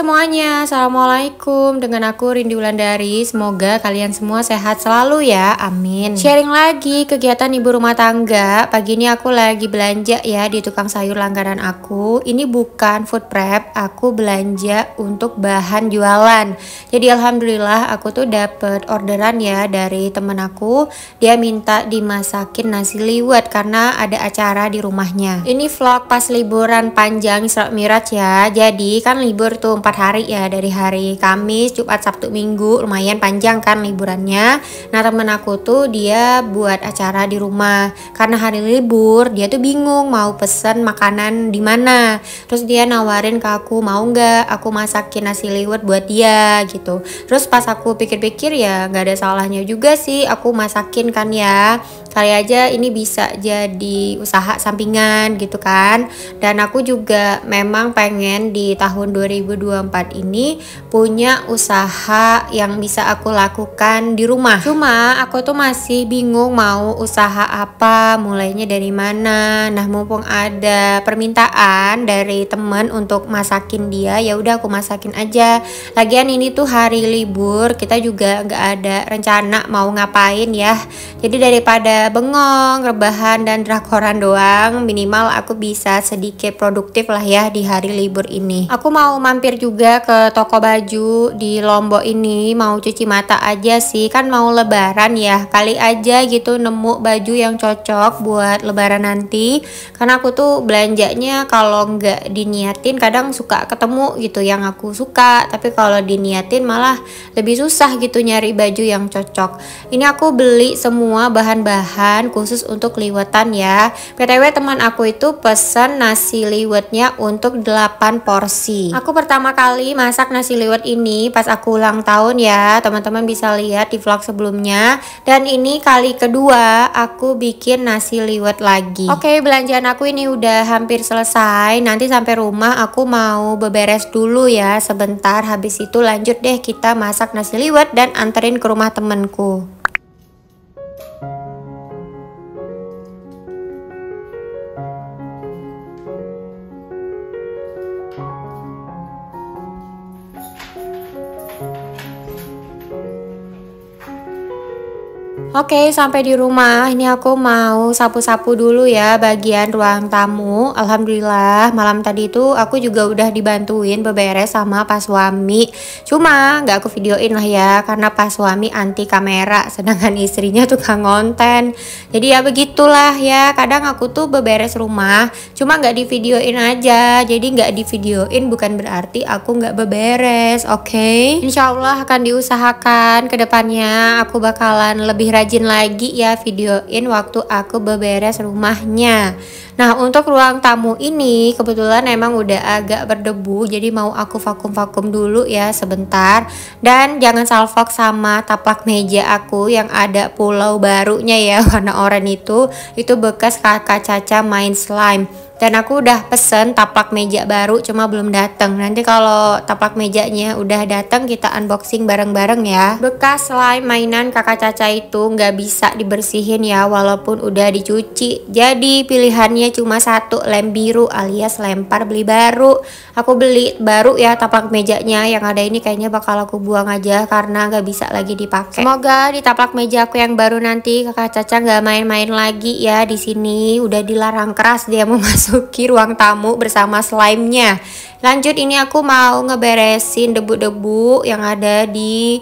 semuanya, Assalamualaikum. Dengan aku Rindi Wulandari. Semoga kalian semua sehat selalu ya, amin. Sharing lagi kegiatan ibu rumah tangga. Pagi ini aku lagi belanja ya di tukang sayur langganan aku. Ini bukan food prep, aku belanja untuk bahan jualan. Jadi alhamdulillah aku tuh dapet orderan ya dari temen aku. Dia minta dimasakin nasi liwet karena ada acara di rumahnya. Ini vlog pas liburan panjang Isra Miraj ya. Jadi kan libur tuh 4 hari ya, dari hari Kamis, Jumat, Sabtu, Minggu, lumayan panjang kan liburannya. Nah temen aku tuh dia buat acara di rumah karena hari libur, dia tuh bingung mau pesen makanan di mana. Terus dia nawarin ke aku, mau nggak aku masakin nasi liwet buat dia gitu. Terus pas aku pikir-pikir ya nggak ada salahnya juga sih aku masakin kan ya. Kali aja ini bisa jadi usaha sampingan gitu kan. Dan aku juga memang pengen di tahun 2024 ini punya usaha yang bisa aku lakukan di rumah. Cuma aku tuh masih bingung mau usaha apa, mulainya dari mana. Nah mumpung ada permintaan dari temen untuk masakin dia, ya udah aku masakin aja. Lagian ini tuh hari libur, kita juga nggak ada rencana mau ngapain ya. Jadi daripada bengong, rebahan dan drakoran doang, minimal aku bisa sedikit produktif lah ya di hari libur ini. Aku mau mampir juga ke toko baju di Lombok ini, mau cuci mata aja sih, kan mau lebaran ya, kali aja gitu nemu baju yang cocok buat lebaran nanti. Karena aku tuh belanjanya kalau nggak diniatin kadang suka ketemu gitu yang aku suka, tapi kalau diniatin malah lebih susah gitu nyari baju yang cocok. Ini aku beli semua bahan-bahan khusus untuk liwetan ya. PTW teman aku itu pesan nasi liwetnya untuk 8 porsi. Aku pertama kali masak nasi liwet ini pas aku ulang tahun ya. Teman-teman bisa lihat di vlog sebelumnya. Dan ini kali kedua aku bikin nasi liwet lagi. Oke, belanjaan aku ini udah hampir selesai. Nanti sampai rumah aku mau beberes dulu ya sebentar. Habis itu lanjut deh kita masak nasi liwet dan anterin ke rumah temenku. Oke, sampai di rumah. Ini aku mau sapu-sapu dulu ya bagian ruang tamu. Alhamdulillah malam tadi itu aku juga udah dibantuin beberes sama Pak Suami. Cuma nggak aku videoin lah ya karena Pak Suami anti kamera, sedangkan istrinya tuh gak ngonten. Jadi ya begitulah ya. Kadang aku tuh beberes rumah, cuma nggak di videoin aja. Jadi nggak di videoin bukan berarti aku nggak beberes. Oke, Insya Allah akan diusahakan kedepannya. Aku bakalan lebih rajin lagi ya videoin waktu aku beberes rumahnya. Nah untuk ruang tamu ini kebetulan emang udah agak berdebu, jadi mau aku vakum-vakum dulu ya sebentar. Dan jangan salfok sama taplak meja aku yang ada pulau barunya ya warna oranye itu bekas kakak Caca main slime. Dan aku udah pesen taplak meja baru cuma belum datang. Nanti kalau taplak mejanya udah datang kita unboxing bareng-bareng ya. Bekas slime mainan kakak Caca itu nggak bisa dibersihin ya walaupun udah dicuci. Jadi pilihannya cuma satu, lem biru alias lempar beli baru. Aku beli baru ya taplak mejanya, yang ada ini kayaknya bakal aku buang aja karena nggak bisa lagi dipakai. Semoga di taplak meja aku yang baru nanti kakak Caca nggak main-main lagi ya di sini. Udah dilarang keras dia mau masuki ruang tamu bersama slime-nya. Lanjut, ini aku mau ngeberesin debu-debu yang ada di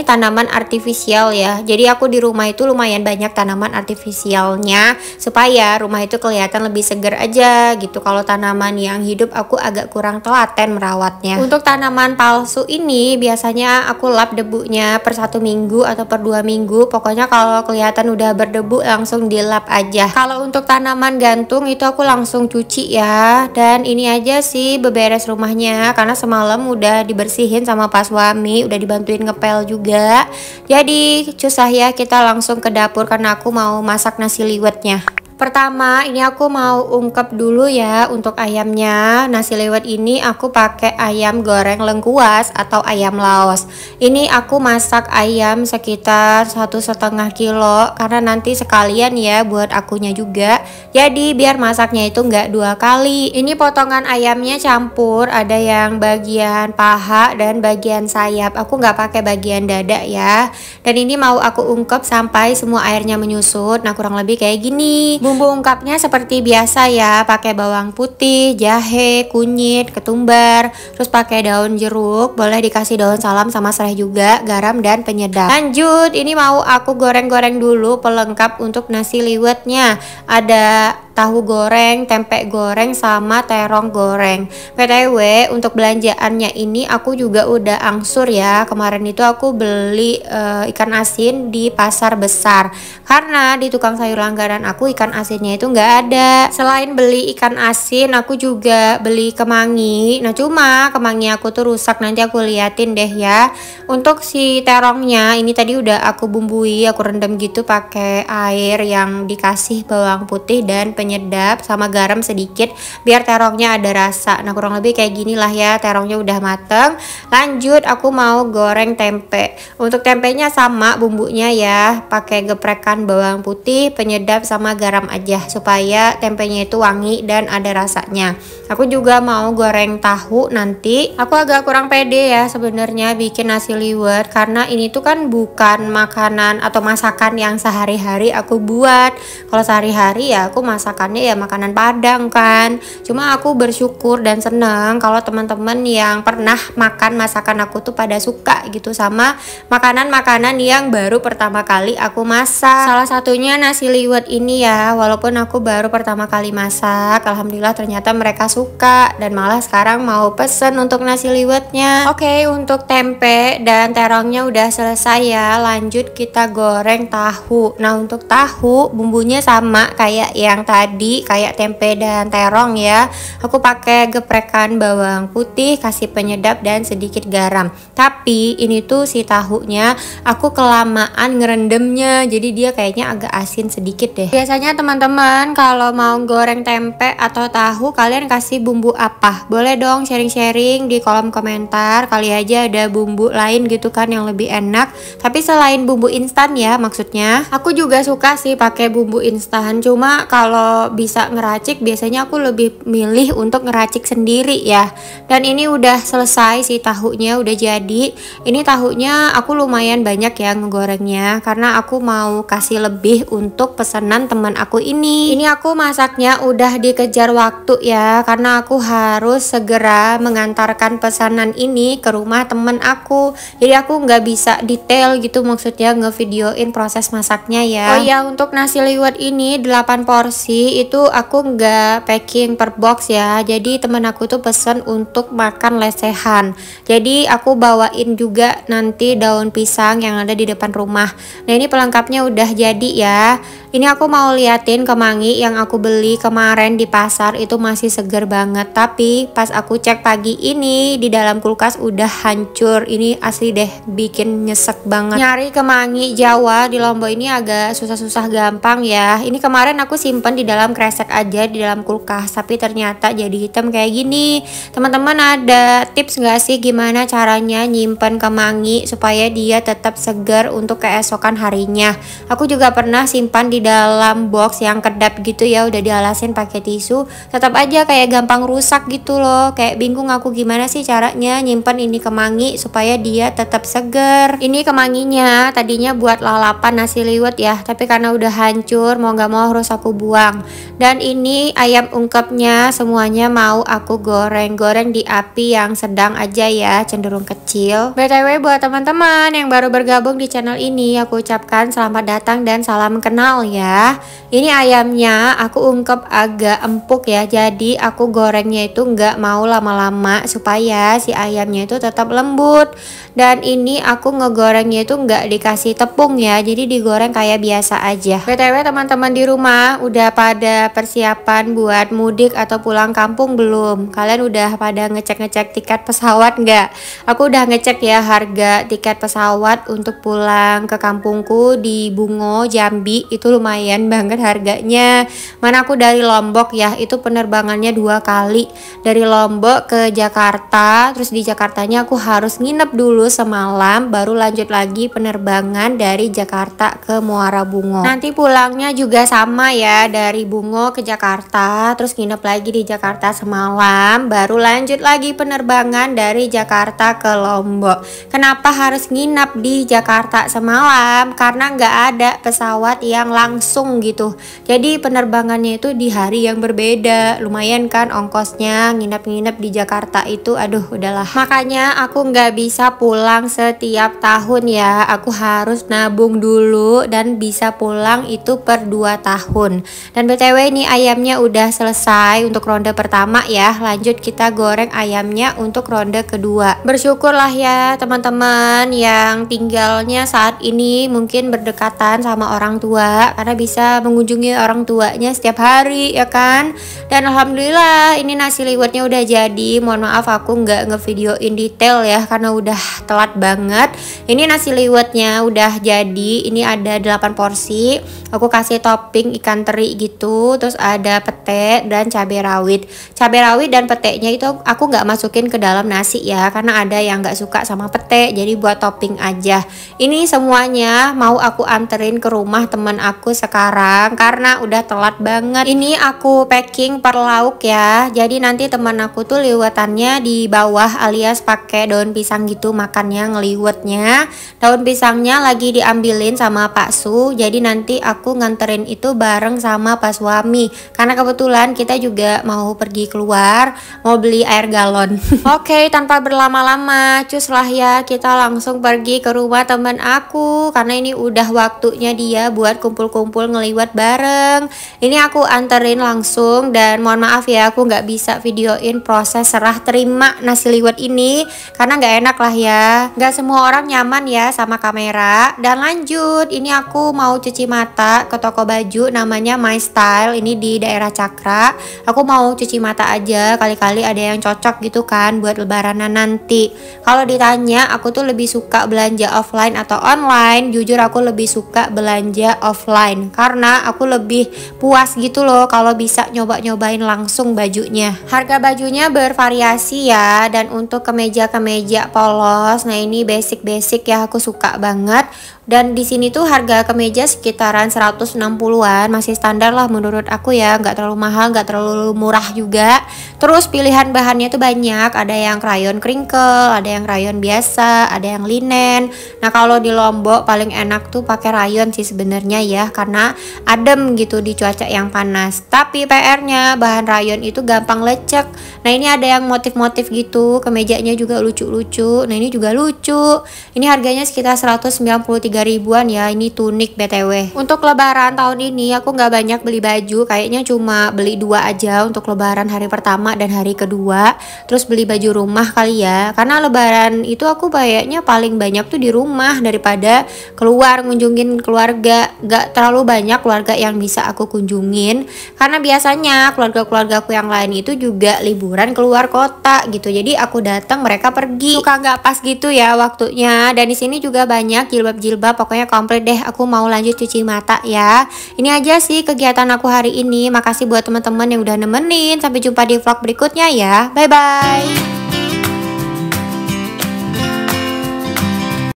tanaman artifisial ya. Jadi aku di rumah itu lumayan banyak tanaman artifisialnya supaya rumah itu kelihatan lebih segar aja gitu. Kalau tanaman yang hidup aku agak kurang telaten merawatnya. Untuk tanaman palsu ini biasanya aku lap debunya per 1 minggu atau per 2 minggu. Pokoknya kalau kelihatan udah berdebu langsung dilap aja. Kalau untuk tanaman gantung itu aku langsung cuci ya. Dan ini aja sih beberes rumahnya karena semalam udah dibersihin sama Pak Suami, udah dibantuin ngepel juga. Jadi susah ya, kita langsung ke dapur karena aku mau masak nasi liwetnya. Pertama, ini aku mau ungkep dulu ya untuk ayamnya. Nasi liwet ini aku pakai ayam goreng lengkuas atau ayam laos. Ini aku masak ayam sekitar 1,5 kilo karena nanti sekalian ya buat akunya juga. Jadi biar masaknya itu nggak 2 kali. Ini potongan ayamnya campur, ada yang bagian paha dan bagian sayap. Aku nggak pakai bagian dada ya. Dan ini mau aku ungkep sampai semua airnya menyusut. Nah, kurang lebih kayak gini. Bumbu ungkapnya seperti biasa ya, pakai bawang putih, jahe, kunyit, ketumbar, terus pakai daun jeruk, boleh dikasih daun salam sama serai juga, garam dan penyedap. Lanjut, ini mau aku goreng-goreng dulu pelengkap untuk nasi liwetnya. Ada tahu goreng, tempe goreng, sama terong goreng. PTW untuk belanjaannya ini aku juga udah angsur ya. Kemarin itu aku beli ikan asin di pasar besar karena di tukang sayur langganan aku ikan asinnya itu nggak ada. Selain beli ikan asin, aku juga beli kemangi. Nah, cuma kemangi aku tuh rusak, nanti aku liatin deh ya. Untuk si terongnya ini tadi udah aku bumbui, aku rendam gitu pakai air yang dikasih bawang putih dan penyedap sama garam sedikit biar terongnya ada rasa. Nah, kurang lebih kayak gini lah ya, terongnya udah mateng. Lanjut aku mau goreng tempe. Untuk tempenya sama bumbunya ya, pakai geprekan bawang putih, penyedap sama garam aja supaya tempenya itu wangi dan ada rasanya. Aku juga mau goreng tahu nanti. Aku agak kurang pede ya sebenarnya bikin nasi liwet karena ini tuh kan bukan makanan atau masakan yang sehari-hari aku buat. Kalau sehari-hari ya aku masakannya ya makanan Padang kan. Cuma aku bersyukur dan seneng kalau teman-teman yang pernah makan masakan aku tuh pada suka gitu sama makanan-makanan yang baru pertama kali aku masak. Salah satunya nasi liwet ini ya, walaupun aku baru pertama kali masak, alhamdulillah ternyata mereka suka dan malah sekarang mau pesen untuk nasi liwetnya. Oke, untuk tempe dan terongnya udah selesai ya. Lanjut kita goreng tahu. Nah, untuk tahu bumbunya sama kayak yang tadi, kayak tempe dan terong ya. Aku pakai geprekan bawang putih, kasih penyedap dan sedikit garam. Tapi ini tuh si tahunya aku kelamaan ngerendamnya, jadi dia kayaknya agak asin sedikit deh. Biasanya teman-teman kalau mau goreng tempe atau tahu kalian kasih bumbu apa? Boleh dong sharing-sharing di kolom komentar. Kali aja ada bumbu lain gitu kan yang lebih enak. Tapi selain bumbu instan ya maksudnya. Aku juga suka sih pakai bumbu instan. Cuma kalau bisa ngeracik biasanya aku lebih milih untuk ngeracik sendiri ya. Dan ini udah selesai si tahunya, udah jadi. Ini tahunya aku lumayan banyak ya ngegorengnya karena aku mau kasih lebih untuk pesanan teman aku ini. Ini aku masaknya udah dikejar waktu ya karena aku harus segera mengantarkan pesanan ini ke rumah temen aku. Jadi aku nggak bisa detail gitu, maksudnya ngevideoin proses masaknya ya. Oh ya, untuk nasi liwet ini 8 porsi itu aku nggak packing per box ya. Jadi temen aku tuh pesen untuk makan lesehan. Jadi aku bawain juga nanti daun pisang yang ada di depan rumah. Nah, ini pelengkapnya udah jadi ya. Ini aku mau liatin kemangi yang aku beli kemarin di pasar itu masih seger banget. Tapi pas aku cek pagi ini di dalam kulkas udah hancur. Ini asli deh bikin nyesek banget. Nyari kemangi Jawa di Lombok ini agak susah-susah gampang ya. Ini kemarin aku simpen di dalam kresek aja di dalam kulkas, tapi ternyata jadi hitam kayak gini. Teman-teman ada tips nggak sih gimana caranya nyimpen kemangi supaya dia tetap segar untuk keesokan harinya? Aku juga pernah simpan di dalam box yang kedap gitu ya, udah dialasin pakai tisu, tetap aja kayak gampang rusak gitu loh. Kayak bingung aku gimana sih caranya nyimpen ini kemangi supaya dia tetap segar. Ini kemanginya tadinya buat lalapan nasi liwet ya, tapi karena udah hancur mau gak mau harus aku buang. Dan ini ayam ungkepnya semuanya mau aku goreng di api yang sedang aja ya, cenderung kecil. BTW buat teman-teman yang baru bergabung di channel ini, aku ucapkan selamat datang dan salam kenal ya. Ini ayamnya aku ungkep agak empuk ya, jadi aku gorengnya itu nggak mau lama-lama supaya si ayamnya itu tetap lembut. Dan ini aku ngegorengnya itu nggak dikasih tepung ya, jadi digoreng kayak biasa aja. BTW teman-teman di rumah udah pada persiapan buat mudik atau pulang kampung belum? Kalian udah pada ngecek-ngecek tiket pesawat nggak? Aku udah ngecek ya harga tiket pesawat untuk pulang ke kampungku di Bungo, Jambi itu lumayan banget harganya. Mana aku dari Lombok ya, itu penerbangannya 2 kali, dari Lombok ke Jakarta. Terus di Jakartanya aku harus nginep dulu semalam, baru lanjut lagi penerbangan dari Jakarta ke Muara Bungo. Nanti pulangnya juga sama ya, dari Bungo ke Jakarta, terus nginep lagi di Jakarta semalam, baru lanjut lagi penerbangan dari Jakarta ke Lombok. Kenapa harus nginep di Jakarta semalam? Karena nggak ada pesawat yang langsung gitu, jadi penerbangannya itu di hari yang berbeda. Lumayan kan ongkosnya nginep-nginep di Jakarta itu, aduh udahlah. Makanya aku nggak bisa pulang setiap tahun ya, aku harus nabung dulu dan bisa pulang itu per 2 tahun. Dan BTW ini ayamnya udah selesai untuk ronde pertama ya, lanjut kita goreng ayamnya untuk ronde kedua. Bersyukurlah ya teman-teman yang tinggalnya saat ini mungkin berdekatan sama orang tua, karena bisa mengunjungi orang tuanya setiap hari ya kan. Dan alhamdulillah ini nasi liwetnya udah jadi. Mohon maaf aku nggak ngevideoin detail ya, karena udah telat banget. Ini nasi liwetnya udah jadi, ini ada 8 porsi. Aku kasih topping ikan teri gitu, terus ada pete dan cabai rawit. Cabai rawit dan petenya itu aku nggak masukin ke dalam nasi ya, karena ada yang nggak suka sama pete, jadi buat topping aja. Ini semuanya mau aku anterin ke rumah teman aku sekarang karena udah telat banget. Ini aku packing per lauk ya, jadi nanti teman aku tuh liwetannya di bawah alias pakai daun pisang gitu makannya, ngeliwetnya. Daun pisangnya lagi diambilin sama Pak Su, jadi nanti aku nganterin itu bareng sama Pak Suami, karena kebetulan kita juga mau pergi keluar, mau beli air galon. Oke, tanpa berlama-lama cus lah ya, kita langsung pergi ke rumah teman aku, karena ini udah waktunya dia buat kumpul-kumpul ngeliwat bareng. Ini aku anterin langsung, dan mohon maaf ya aku nggak bisa videoin proses serah terima nasi liwet ini karena nggak enak lah ya, nggak semua orang nyaman ya sama kamera. Dan lanjut, ini aku mau cuci mata ke toko baju namanya My Style, ini di daerah Cakra. Aku mau cuci mata aja, kali-kali ada yang cocok gitu kan buat lebaranan nanti. Kalau ditanya aku tuh lebih suka belanja offline atau online, jujur aku lebih suka belanja offline karena aku lebih puas gitu loh kalau bisa nyoba-nyobain langsung bajunya. Harga bajunya bervariasi ya, dan untuk kemeja-kemeja polos, nah ini basic-basic ya, aku suka banget. Dan di sini tuh harga kemeja sekitaran 160-an, masih standar lah menurut aku ya, nggak terlalu mahal, nggak terlalu murah juga. Terus pilihan bahannya tuh banyak, ada yang rayon crinkle, ada yang rayon biasa, ada yang linen. Nah kalau di Lombok paling enak tuh pakai rayon sih sebenarnya ya, karena adem gitu di cuaca yang panas. Tapi PR-nya bahan rayon itu gampang lecek. Nah ini ada yang motif-motif gitu, kemejanya juga lucu-lucu. Nah ini juga lucu. Ini harganya sekitar 193 ribuan ya, ini tunik BTW. Untuk lebaran tahun ini aku nggak banyak beli baju, kayaknya cuma beli 2 aja untuk lebaran hari pertama dan hari kedua. Terus beli baju rumah kali ya, karena lebaran itu aku kayaknya paling banyak tuh di rumah daripada keluar ngunjungin keluarga. Nggak terlalu banyak keluarga yang bisa aku kunjungin, karena biasanya keluarga-keluarga aku yang lain itu juga liburan keluar kota gitu, jadi aku datang mereka pergi, suka nggak pas gitu ya waktunya. Dan di sini juga banyak jilbab-jilbab, pokoknya komplit deh. Aku mau lanjut cuci mata ya. Ini aja sih kegiatan aku hari ini. Makasih buat teman-teman yang udah nemenin. Sampai jumpa di vlog berikutnya ya. Bye bye.